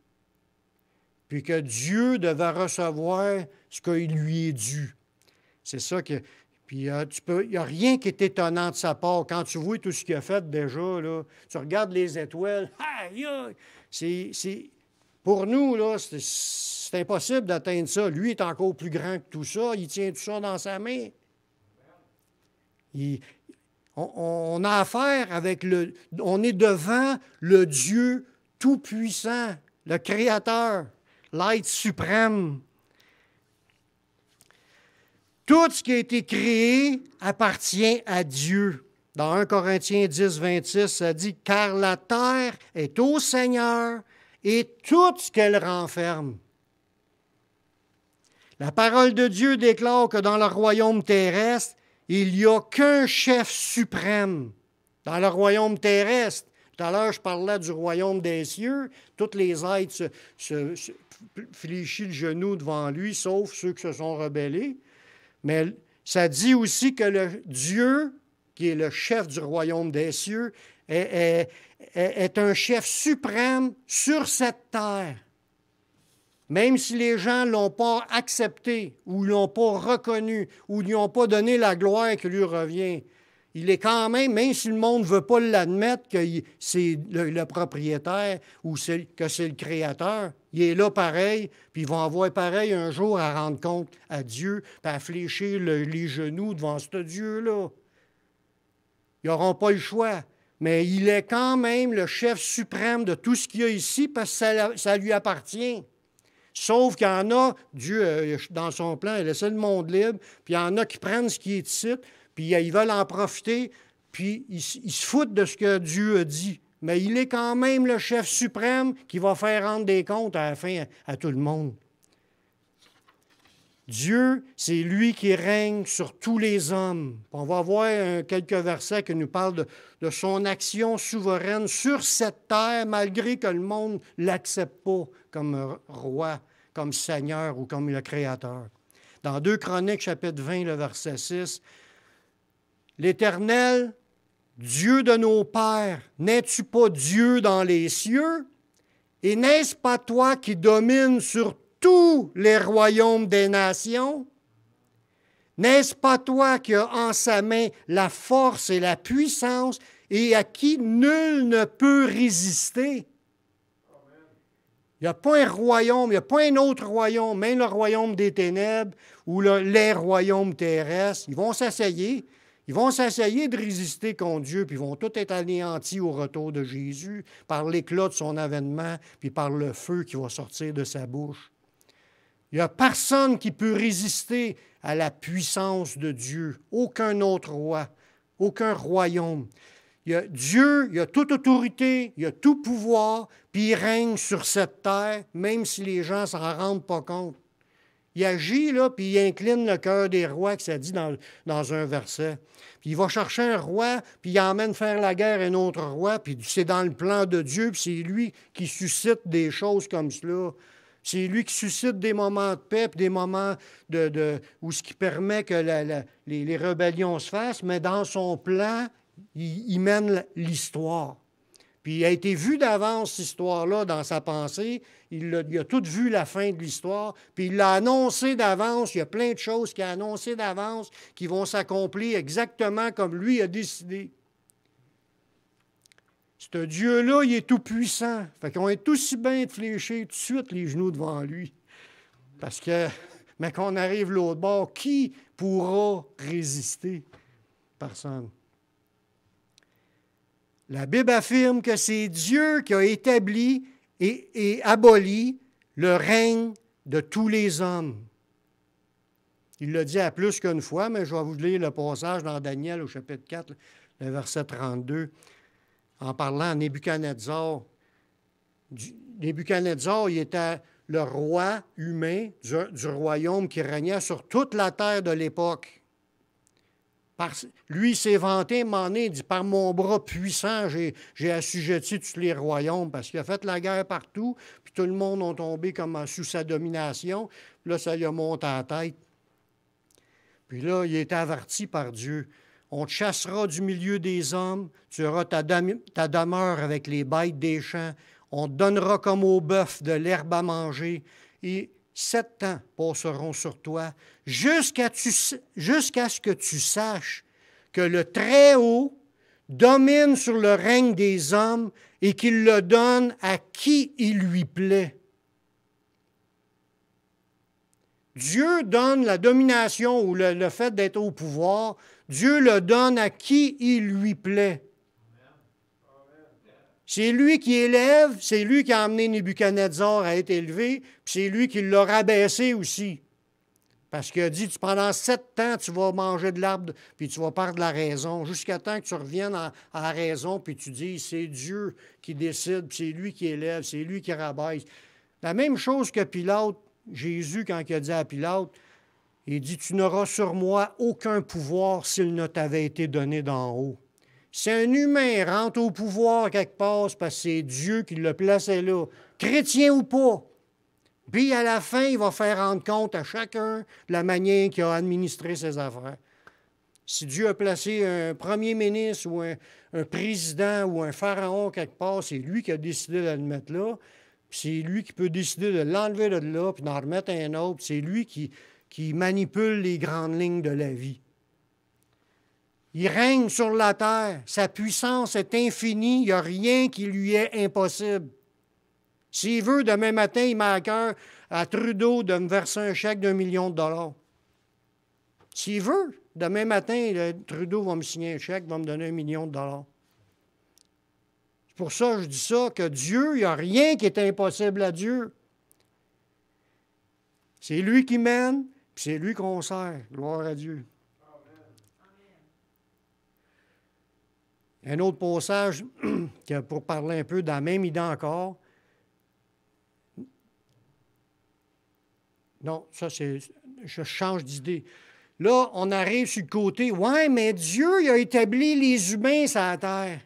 puis que Dieu devait recevoir ce qu'il lui est dû. C'est ça que... Puis il n'y a rien qui est étonnant de sa part. Quand tu vois tout ce qu'il a fait déjà, là, tu regardes les étoiles, aïe, aïe, pour nous, là, c'est impossible d'atteindre ça. Lui est encore plus grand que tout ça. Il tient tout ça dans sa main. On a affaire avec on est devant le Dieu tout-puissant, le Créateur, l'être suprême. Tout ce qui a été créé appartient à Dieu. Dans 1 Corinthiens 10, 26, ça dit « Car la terre est au Seigneur et tout ce qu'elle renferme. » La parole de Dieu déclare que dans le royaume terrestre, il n'y a qu'un chef suprême. Dans le royaume terrestre, tout à l'heure, je parlais du royaume des cieux. Tous les êtres se fléchissent le genou devant lui, sauf ceux qui se sont rebellés. Mais ça dit aussi que le Dieu, qui est le chef du royaume des cieux, est un chef suprême sur cette terre. Même si les gens ne l'ont pas accepté, ou ne l'ont pas reconnu, ou ne lui ont pas donné la gloire qui lui revient, il est quand même si le monde ne veut pas l'admettre que c'est le propriétaire ou que c'est le créateur, il est là pareil, puis ils vont avoir pareil un jour à rendre compte à Dieu, puis à fléchir les genoux devant ce Dieu-là. Ils n'auront pas le choix, mais il est quand même le chef suprême de tout ce qu'il y a ici parce que ça lui appartient. Sauf qu'il y en a, Dieu, dans son plan, il laisse le monde libre, puis il y en a qui prennent ce qui est ici, puis ils veulent en profiter, puis ils se foutent de ce que Dieu a dit. Mais il est quand même le chef suprême qui va faire rendre des comptes à la fin à tout le monde. Dieu, c'est lui qui règne sur tous les hommes. On va voir quelques versets qui nous parlent de son action souveraine sur cette terre, malgré que le monde ne l'accepte pas comme roi, comme Seigneur ou comme le Créateur. Dans 2 Chroniques, chapitre 20, le verset 6, « L'Éternel, Dieu de nos pères, n'es-tu pas Dieu dans les cieux? Et n'est-ce pas toi qui domines sur tous les royaumes des nations? N'est-ce pas toi qui as en sa main la force et la puissance et à qui nul ne peut résister? » Il n'y a pas un royaume, il n'y a pas un autre royaume, même le royaume des ténèbres ou les royaumes terrestres. Ils vont s'essayer. Ils vont s'essayer de résister contre Dieu, puis ils vont tous être anéantis au retour de Jésus par l'éclat de son avènement, puis par le feu qui va sortir de sa bouche. Il n'y a personne qui peut résister à la puissance de Dieu. Aucun autre roi, aucun royaume. Dieu, il a toute autorité, il a tout pouvoir, puis il règne sur cette terre, même si les gens ne s'en rendent pas compte. Il agit, là, puis il incline le cœur des rois, que ça dit dans un verset. Puis il va chercher un roi, puis il emmène faire la guerre à un autre roi, puis c'est dans le plan de Dieu, puis c'est lui qui suscite des choses comme cela. C'est lui qui suscite des moments de paix, puis des moments où ce qui permet que les rébellions se fassent, mais dans son plan, il mène l'histoire. Puis il a été vu d'avance, cette histoire-là, dans sa pensée. Il a tout vu la fin de l'histoire. Puis il l'a annoncé d'avance. Il y a plein de choses qu'il a annoncées d'avance qui vont s'accomplir exactement comme lui a décidé. Ce Dieu-là, il est tout-puissant. Fait qu'on est aussi bien de fléchir tout de suite les genoux devant lui. Parce que, mais qu'on arrive l'autre bord, qui pourra résister? Personne. La Bible affirme que c'est Dieu qui a établi et aboli le règne de tous les hommes. Il l'a dit à plus qu'une fois, mais je vais vous lire le passage dans Daniel au chapitre 4, le verset 32, en parlant à Nebuchadnezzar. Nebuchadnezzar, il était le roi humain du royaume qui régnait sur toute la terre de l'époque. Lui, il s'est vanté, il dit, par mon bras puissant, j'ai assujetti tous les royaumes, parce qu'il a fait la guerre partout, puis tout le monde a tombé comme sous sa domination. Puis là, ça lui a monté à la tête. Puis là, il a été averti par Dieu. On te chassera du milieu des hommes, tu auras ta demeure avec les bêtes des champs, on te donnera comme au bœuf de l'herbe à manger, et 7 ans passeront sur toi, jusqu'à ce que tu saches que le Très-Haut domine sur le règne des hommes et qu'il le donne à qui il lui plaît. Dieu donne la domination ou le fait d'être au pouvoir, Dieu le donne à qui il lui plaît. C'est lui qui élève, c'est lui qui a amené Nebuchadnezzar à être élevé, puis c'est lui qui l'a rabaissé aussi. Parce qu'il a dit, pendant 7 ans, tu vas manger de l'arbre, puis tu vas perdre la raison, jusqu'à temps que tu reviennes à la raison, puis tu dis, c'est Dieu qui décide, puis c'est lui qui élève, c'est lui qui rabaisse. La même chose que Pilate, Jésus, quand il a dit à Pilate, il dit, tu n'auras sur moi aucun pouvoir s'il ne t'avait été donné d'en haut. Si un humain rentre au pouvoir quelque part, c'est parce que c'est Dieu qui l'a placé là, chrétien ou pas. Puis à la fin, il va faire rendre compte à chacun de la manière qu'il a administré ses affaires. Si Dieu a placé un premier ministre ou un président ou un pharaon quelque part, c'est lui qui a décidé de le mettre là. Puis c'est lui qui peut décider de l'enlever de là puis d'en remettre un autre. Puis c'est lui qui manipule les grandes lignes de la vie. Il règne sur la terre. Sa puissance est infinie. Il n'y a rien qui lui est impossible. S'il veut, demain matin, il met à cœur à Trudeau de me verser un chèque d'1 million de dollars. S'il veut, demain matin, Trudeau va me signer un chèque, va me donner 1 million de dollars. C'est pour ça que je dis ça, que Dieu, il n'y a rien qui est impossible à Dieu. C'est lui qui mène, puis c'est lui qu'on sert. Gloire à Dieu. Un autre passage, pour parler un peu dans la même idée encore. Non, ça c'est. Je change d'idée. Là, on arrive sur le côté. Ouais, mais Dieu, il a établi les humains sur la terre.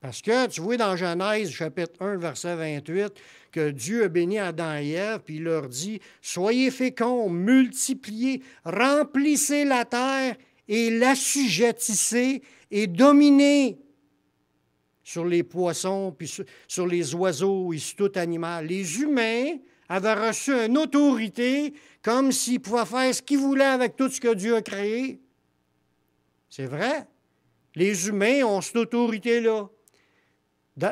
Parce que, tu vois, dans Genèse, chapitre 1, verset 28, que Dieu a béni Adam et Ève, puis il leur dit, soyez féconds, multipliez, remplissez la terre et l'assujettissez et dominez sur les poissons, puis sur les oiseaux et sur tout animal. Les humains avaient reçu une autorité comme s'ils pouvaient faire ce qu'ils voulaient avec tout ce que Dieu a créé. C'est vrai. Les humains ont cette autorité-là,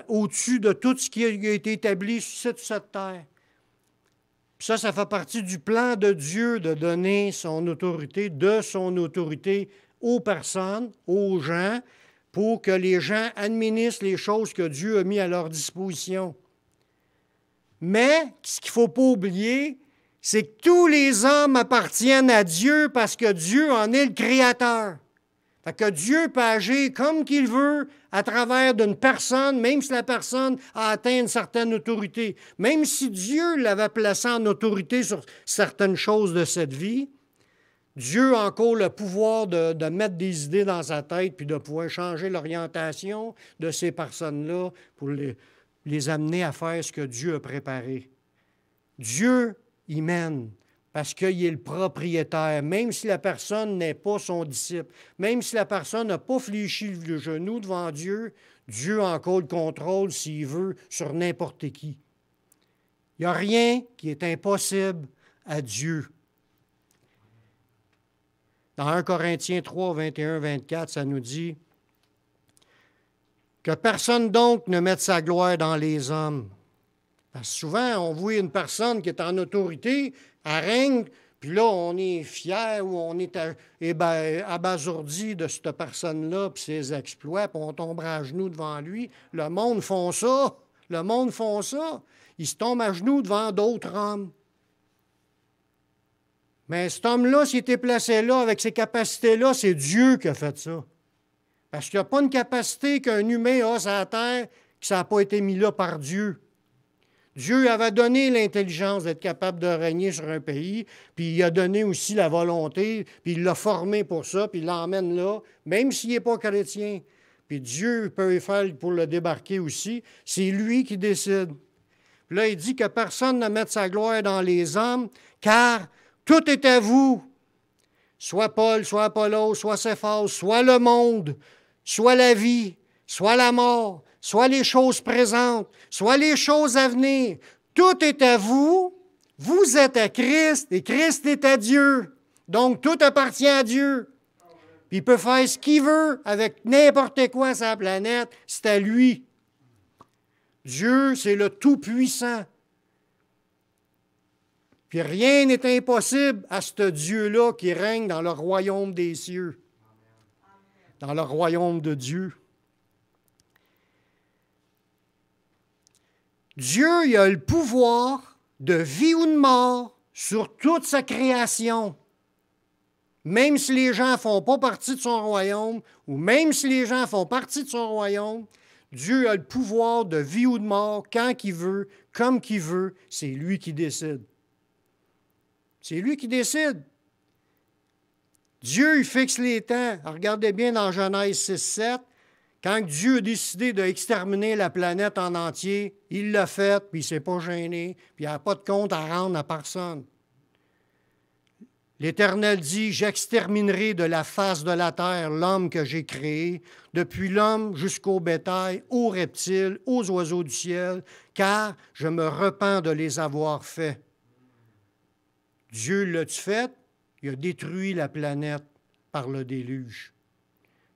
au-dessus de tout ce qui a été établi sur cette terre. Puis ça fait partie du plan de Dieu de donner son autorité, aux personnes, aux gens, pour que les gens administrent les choses que Dieu a mises à leur disposition. Mais ce qu'il ne faut pas oublier, c'est que tous les hommes appartiennent à Dieu parce que Dieu en est le créateur. Fait que Dieu peut agir comme qu'il veut à travers d'une personne, même si la personne a atteint une certaine autorité. Même si Dieu l'avait placé en autorité sur certaines choses de cette vie, Dieu a encore le pouvoir de mettre des idées dans sa tête puis de pouvoir changer l'orientation de ces personnes-là pour les amener à faire ce que Dieu a préparé. Dieu y mène parce qu'il est le propriétaire, même si la personne n'est pas son disciple, même si la personne n'a pas fléchi le genou devant Dieu, Dieu a encore le contrôle, s'il veut, sur n'importe qui. Il n'y a rien qui est impossible à Dieu. Dans 1 Corinthiens 3, 21, 24, ça nous dit que personne donc ne mette sa gloire dans les hommes. Parce que souvent, on voit une personne qui est en autorité, elle règne, puis là, on est fier ou on est abasourdi de cette personne-là, puis ses exploits, puis on tombe à genoux devant lui. Le monde font ça. Le monde font ça. Ils se tombent à genoux devant d'autres hommes. Mais cet homme-là, s'il était placé là, avec ces capacités-là, c'est Dieu qui a fait ça. Parce qu'il n'y a pas une capacité qu'un humain a sur la terre que ça n'a pas été mis là par Dieu. Dieu avait donné l'intelligence d'être capable de régner sur un pays, puis il a donné aussi la volonté, puis il l'a formé pour ça, puis il l'emmène là, même s'il n'est pas chrétien. Puis Dieu peut y faire pour le débarquer aussi. C'est lui qui décide. Puis là, il dit que personne ne mette sa gloire dans les hommes, car tout est à vous. soit Paul, soit Apollos, soit Céphas, soit le monde, soit la vie, soit la mort, soit les choses présentes, soit les choses à venir. Tout est à vous. Vous êtes à Christ et Christ est à Dieu. Donc, tout appartient à Dieu. Puis il peut faire ce qu'il veut avec n'importe quoi sur la planète. C'est à lui. Dieu, c'est le Tout-Puissant. Puis rien n'est impossible à ce Dieu-là qui règne dans le royaume des cieux, dans le royaume de Dieu. Dieu, il a le pouvoir de vie ou de mort sur toute sa création. Même si les gens ne font pas partie de son royaume, ou même si les gens font partie de son royaume, Dieu a le pouvoir de vie ou de mort quand il veut, comme qu'il veut. C'est lui qui décide. C'est lui qui décide. Dieu, il fixe les temps. Regardez bien dans Genèse 6-7. Quand Dieu a décidé d'exterminer la planète en entier, il l'a fait, puis il ne s'est pas gêné, puis il n'y a pas de compte à rendre à personne. L'Éternel dit, « J'exterminerai de la face de la terre l'homme que j'ai créé, depuis l'homme jusqu'au bétail, aux reptiles, aux oiseaux du ciel, car je me repens de les avoir faits. » Dieu l'a-tu fait? Il a détruit la planète par le déluge.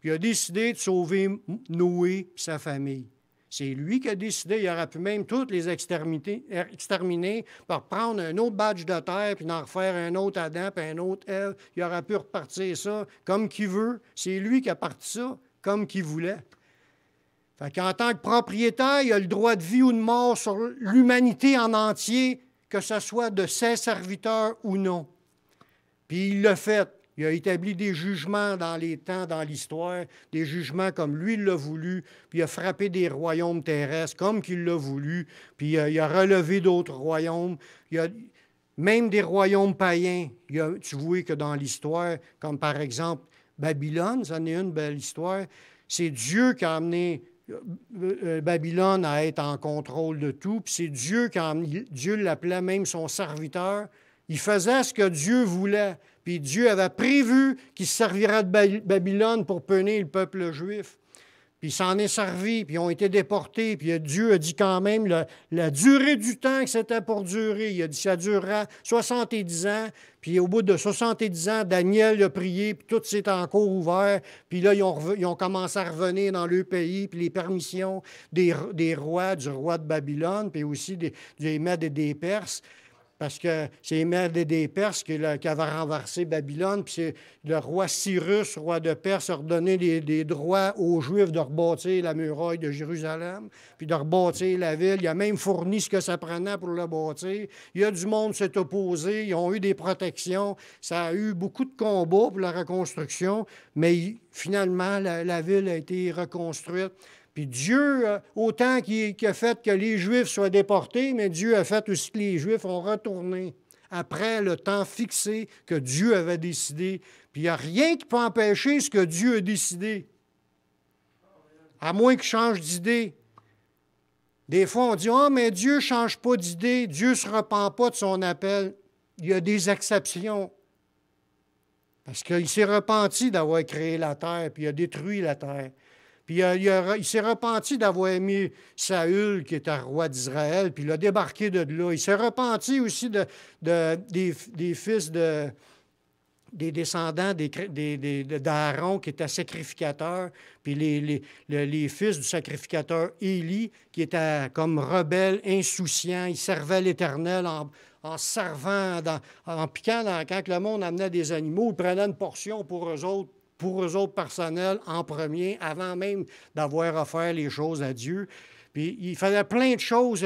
Puis il a décidé de sauver Noé et sa famille. C'est lui qui a décidé, il aurait pu même toutes les exterminer pour prendre un autre badge de terre, puis en refaire un autre Adam, puis un autre Ève. Il aurait pu repartir ça comme qu'il veut. C'est lui qui a parti ça comme qu'il voulait. Fait qu'en tant que propriétaire, il a le droit de vie ou de mort sur l'humanité en entier, que ce soit de ses serviteurs ou non. Puis il l'a fait. Il a établi des jugements dans les temps, dans l'histoire, des jugements comme lui l'a voulu, puis il a frappé des royaumes terrestres comme qu'il l'a voulu, puis il a relevé d'autres royaumes, même des royaumes païens. Tu vois que dans l'histoire, comme par exemple Babylone, ça en est une belle histoire, c'est Dieu qui a amené Babylone à être en contrôle de tout, puis c'est Dieu qui a amené, Dieu l'appelait même son serviteur. Il faisait ce que Dieu voulait. Puis Dieu avait prévu qu'il se servirait de Babylone pour punir le peuple juif. Puis il s'en est servi, puis ils ont été déportés. Puis Dieu a dit quand même la durée du temps que c'était pour durer. Il a dit que ça durera 70 ans. Puis au bout de 70 ans, Daniel a prié, puis tout s'est encore ouvert. Puis là, ils ont commencé à revenir dans leur pays, puis les permissions des rois, du roi de Babylone, puis aussi des Mèdes et des Perses. Parce que c'est les Mèdes et des Perses qui avaient renversé Babylone, puis c'est le roi Cyrus, roi de Perse, a redonné des droits aux Juifs de rebâtir la muraille de Jérusalem, puis de rebâtir la ville. Il a même fourni ce que ça prenait pour le bâtir. Il y a du monde qui s'est opposé, ils ont eu des protections. Ça a eu beaucoup de combats pour la reconstruction, mais finalement, la ville a été reconstruite. Puis Dieu, autant qu'il a fait que les Juifs soient déportés, mais Dieu a fait aussi que les Juifs ont retourné après le temps fixé que Dieu avait décidé. Puis il n'y a rien qui peut empêcher ce que Dieu a décidé, à moins qu'il change d'idée. Des fois, on dit « Ah, mais Dieu ne change pas d'idée, Dieu ne se repent pas de son appel. » Il y a des exceptions. Parce qu'il s'est repenti d'avoir créé la terre, puis il a détruit la terre. Puis il s'est repenti d'avoir mis Saül, qui était roi d'Israël, puis il a débarqué de là. Il s'est repenti aussi des fils des descendants d'Aaron, qui étaient sacrificateurs, puis les fils du sacrificateur Élie, qui étaient comme rebelles, insouciants. Ils servaient l'Éternel en servant, en piquant, quand le monde amenait des animaux, ils prenaient une portion pour eux autres personnels en premier, avant même d'avoir offert les choses à Dieu. Puis il faisait plein de choses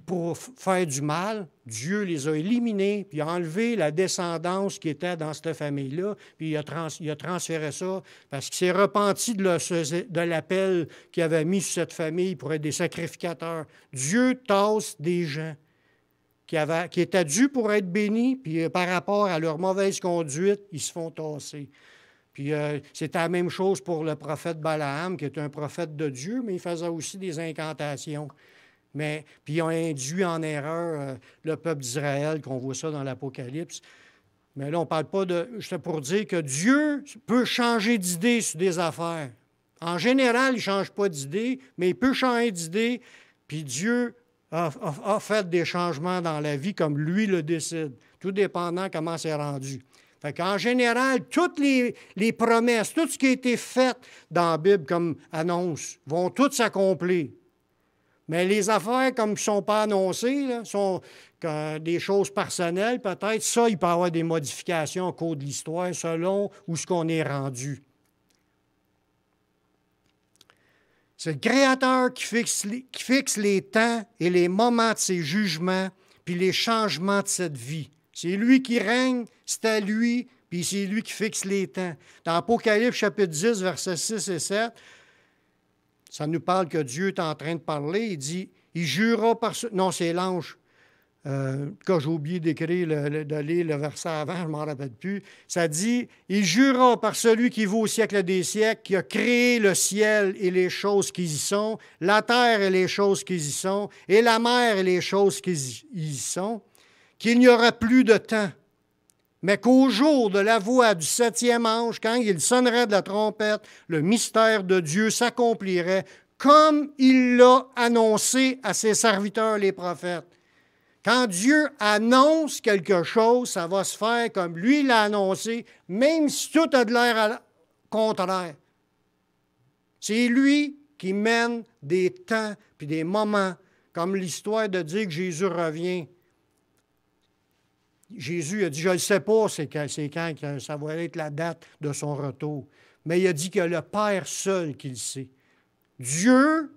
pour faire du mal. Dieu les a éliminés, puis a enlevé la descendance qui était dans cette famille-là, puis il a transféré ça parce qu'il s'est repenti de l'appel qu'il avait mis sur cette famille pour être des sacrificateurs. Dieu tasse des gens qui étaient dus pour être bénis, puis par rapport à leur mauvaise conduite, ils se font tasser. Puis c'était la même chose pour le prophète Balaam, qui est un prophète de Dieu, mais il faisait aussi des incantations. Puis ils ont induit en erreur le peuple d'Israël, qu'on voit ça dans l'Apocalypse. Mais là, on ne parle pas de... J'étais pour dire que Dieu peut changer d'idée sur des affaires. En général, il ne change pas d'idée, mais il peut changer d'idée, puis Dieu a fait des changements dans la vie comme lui le décide, tout dépendant comment c'est rendu. Fait qu'en général, toutes les promesses, tout ce qui a été fait dans la Bible comme annonce, vont toutes s'accomplir. Mais les affaires, comme ils ne sont pas annoncées, là, sont des choses personnelles, peut-être, ça, il peut y avoir des modifications au cours de l'histoire selon où ce qu'on est rendu. C'est le Créateur qui fixe les temps et les moments de ses jugements, puis les changements de cette vie. C'est lui qui règne, c'est à lui, puis c'est lui qui fixe les temps. Dans Apocalypse chapitre 10, versets 6 et 7, ça nous parle que Dieu est en train de parler. Il dit, il jurera par... Non, c'est l'ange. Quand j'ai oublié d'écrire, de lire le verset avant, je ne m'en rappelle plus. Ça dit, il jurera par celui qui vaut au siècle des siècles, qui a créé le ciel et les choses qui y sont, la terre et les choses qui y sont, et la mer et les choses qui y sont, qu'il n'y aura plus de temps, mais qu'au jour de la voix du septième ange, quand il sonnerait de la trompette, le mystère de Dieu s'accomplirait comme il l'a annoncé à ses serviteurs les prophètes. Quand Dieu annonce quelque chose, ça va se faire comme lui l'a annoncé, même si tout a de l'air contraire. C'est lui qui mène des temps puis des moments, comme l'histoire de dire que Jésus revient. Jésus a dit, je ne sais pas c'est quand ça va être la date de son retour. Mais il a dit que le Père seul qui le sait. Dieu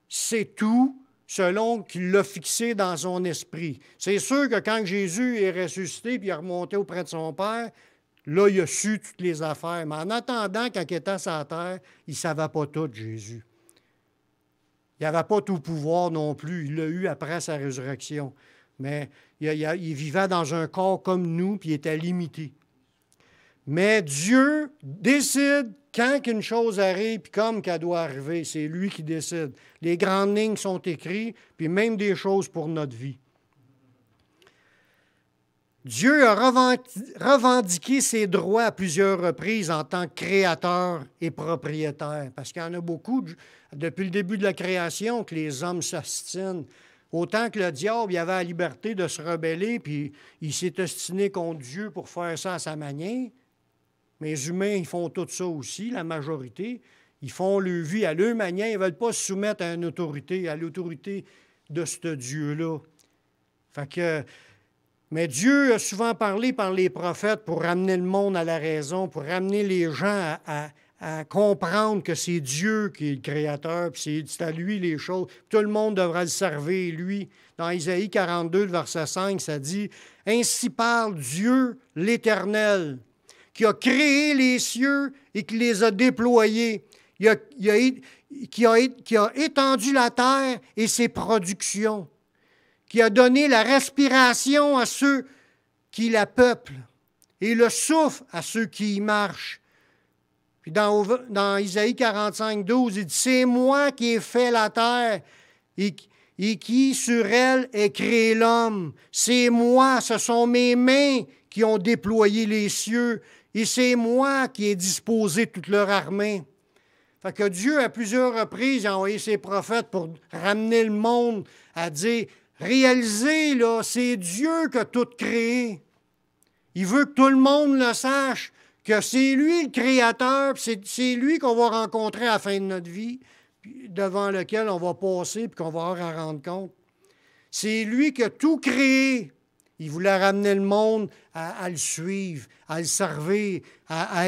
sait tout selon qu'il l'a fixé dans son esprit. C'est sûr que quand Jésus est ressuscité et est remonté auprès de son Père, là, il a su toutes les affaires. Mais en attendant, quand il était sur la terre, il ne savait pas tout, Jésus. Il n'avait pas tout pouvoir non plus. Il l'a eu après sa résurrection. Mais il vivait dans un corps comme nous, puis il était limité. Mais Dieu décide quand qu'une chose arrive, puis comme qu'elle doit arriver. C'est lui qui décide. Les grandes lignes sont écrites, puis même des choses pour notre vie. Dieu a revendiqué ses droits à plusieurs reprises en tant que créateur et propriétaire, parce qu'il y en a beaucoup, depuis le début de la création, que les hommes s'ostinent. Autant que le diable, il avait la liberté de se rebeller, puis il s'est ostiné contre Dieu pour faire ça à sa manière. Mais les humains, ils font tout ça aussi, la majorité. Ils font leur vie à leur manière. Ils ne veulent pas se soumettre à une autorité, à l'autorité de ce Dieu-là. Fait que, mais Dieu a souvent parlé par les prophètes pour ramener le monde à la raison, pour ramener les gens à comprendre que c'est Dieu qui est le Créateur, puis c'est à lui les choses. Tout le monde devra le servir, lui. Dans Isaïe 42, verset 5, ça dit « Ainsi parle Dieu l'Éternel, qui a créé les cieux et qui les a déployés, qui a étendu la terre et ses productions, qui a donné la respiration à ceux qui la peuplent et le souffle à ceux qui y marchent. » Puis dans Isaïe 45, 12, il dit « C'est moi qui ai fait la terre et qui sur elle ai créé l'homme. C'est moi, ce sont mes mains qui ont déployé les cieux et c'est moi qui ai disposé toute leur armée. » Fait que Dieu, à plusieurs reprises, a envoyé ses prophètes pour ramener le monde à dire « Réalisez, là, c'est Dieu qui a tout créé. Il veut que tout le monde le sache. » Que c'est lui le Créateur, c'est lui qu'on va rencontrer à la fin de notre vie, devant lequel on va passer et qu'on va avoir à rendre compte. C'est lui qui a tout créé. Il voulait ramener le monde à le suivre, à le servir, à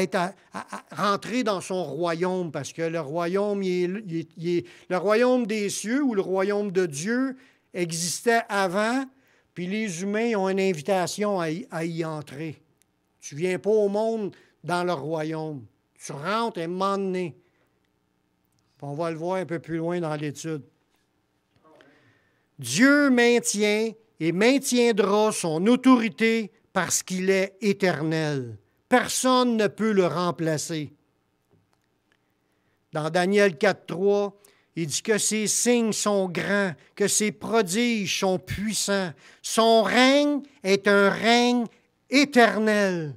rentrer dans son royaume, parce que le royaume, le royaume des cieux ou le royaume de Dieu existait avant, puis les humains ont une invitation à y entrer. Tu ne viens pas au monde dans le royaume. Tu rentres et un moment donné. On va le voir un peu plus loin dans l'étude. Dieu maintient et maintiendra son autorité parce qu'il est éternel. Personne ne peut le remplacer. Dans Daniel 4.3, il dit que ses signes sont grands, que ses prodiges sont puissants. Son règne est un règne éternel.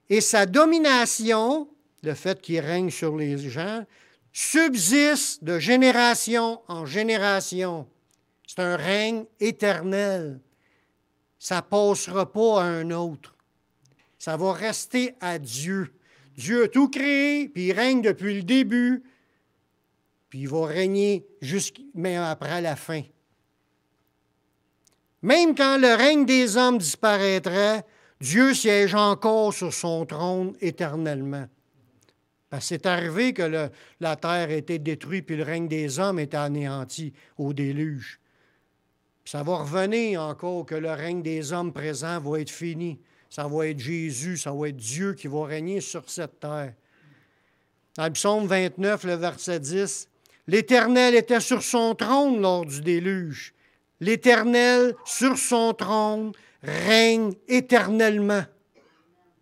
Et sa domination, le fait qu'il règne sur les gens, subsiste de génération en génération. C'est un règne éternel. Ça ne passera pas à un autre. Ça va rester à Dieu. Dieu a tout créé, puis il règne depuis le début, puis il va régner même après la fin. Même quand le règne des hommes disparaîtrait, Dieu siège encore sur son trône éternellement. Parce que c'est arrivé que la terre a été détruite, puis le règne des hommes est anéanti au déluge. Puis ça va revenir encore que le règne des hommes présents va être fini. Ça va être Jésus, ça va être Dieu qui va régner sur cette terre. Dans le psaume 29, le verset 10, « L'Éternel était sur son trône lors du déluge. L'Éternel, sur son trône, règne éternellement. »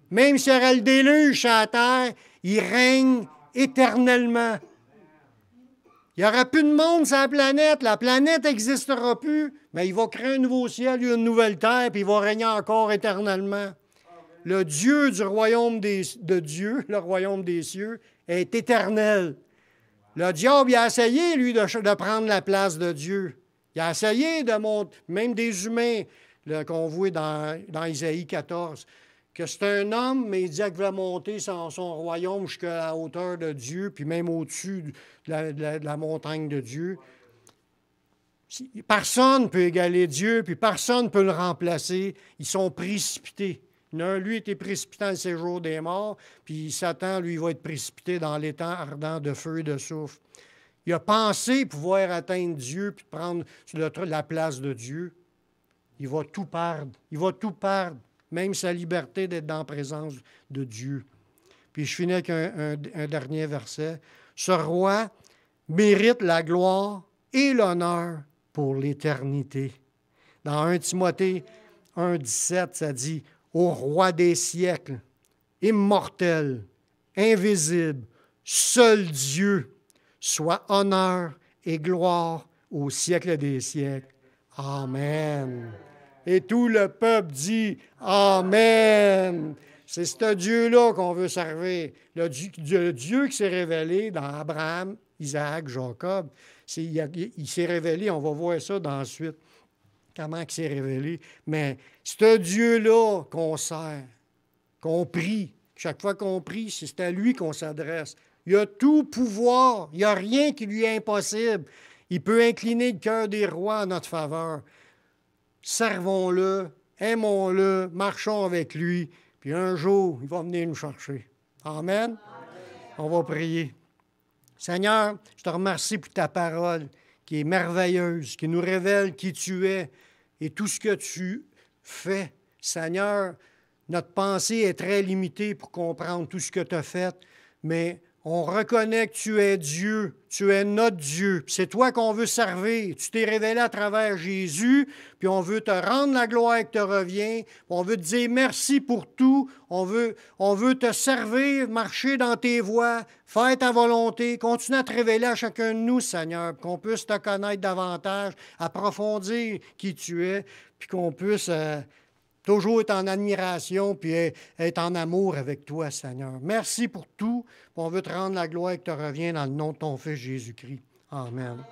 Même s'il y aurait le déluge sur la terre, il règne éternellement. Il n'y aura plus de monde sur la planète n'existera plus, mais il va créer un nouveau ciel et une nouvelle terre, puis il va régner encore éternellement. Le Dieu du royaume de Dieu, le royaume des cieux, est éternel. Le diable, il a essayé, lui, de prendre la place de Dieu. Il a essayé de monter, même des humains, qu'on voit dans Isaïe 14, que c'est un homme, mais il disait qu'il voulait monter son royaume jusqu'à la hauteur de Dieu, puis même au-dessus de la montagne de Dieu. Personne ne peut égaler Dieu, puis personne ne peut le remplacer. Ils sont précipités. Lui était précipité dans le séjour des morts, puis Satan, lui, va être précipité dans l'étang ardent de feu et de soufre. Il a pensé pouvoir atteindre Dieu, puis prendre la place de Dieu. Il va tout perdre. Il va tout perdre. Même sa liberté d'être dans la présence de Dieu. Puis je finis avec un dernier verset. Ce roi mérite la gloire et l'honneur pour l'éternité. Dans 1 Timothée 1,17, ça dit « Au roi des siècles, immortel, invisible, seul Dieu, soit honneur et gloire au siècle des siècles. Amen. » Et tout le peuple dit « Amen ». C'est ce Dieu-là qu'on veut servir. Le Dieu qui s'est révélé dans Abraham, Isaac, Jacob. Il s'est révélé, on va voir ça dans la suite, comment il s'est révélé. Mais c'est Dieu-là qu'on sert, qu'on prie. Chaque fois qu'on prie, c'est à lui qu'on s'adresse. Il a tout pouvoir. Il n'y a rien qui lui est impossible. Il peut incliner le cœur des rois en notre faveur. Servons-le, aimons-le, marchons avec lui, puis un jour, il va venir nous chercher. Amen? Amen. On va prier. Seigneur, je te remercie pour ta parole qui est merveilleuse, qui nous révèle qui tu es et tout ce que tu fais. Seigneur, notre pensée est très limitée pour comprendre tout ce que tu as fait, mais on reconnaît que tu es Dieu, tu es notre Dieu. C'est toi qu'on veut servir. Tu t'es révélé à travers Jésus, puis on veut te rendre la gloire qui te revient. On veut te dire merci pour tout. On veut te servir, marcher dans tes voies, faire ta volonté. Continue à te révéler à chacun de nous, Seigneur, qu'on puisse te connaître davantage, approfondir qui tu es, puis qu'on puisse toujours être en admiration puis être en amour avec toi, Seigneur. Merci pour tout. On veut te rendre la gloire qui te revient dans le nom de ton Fils Jésus-Christ. Amen.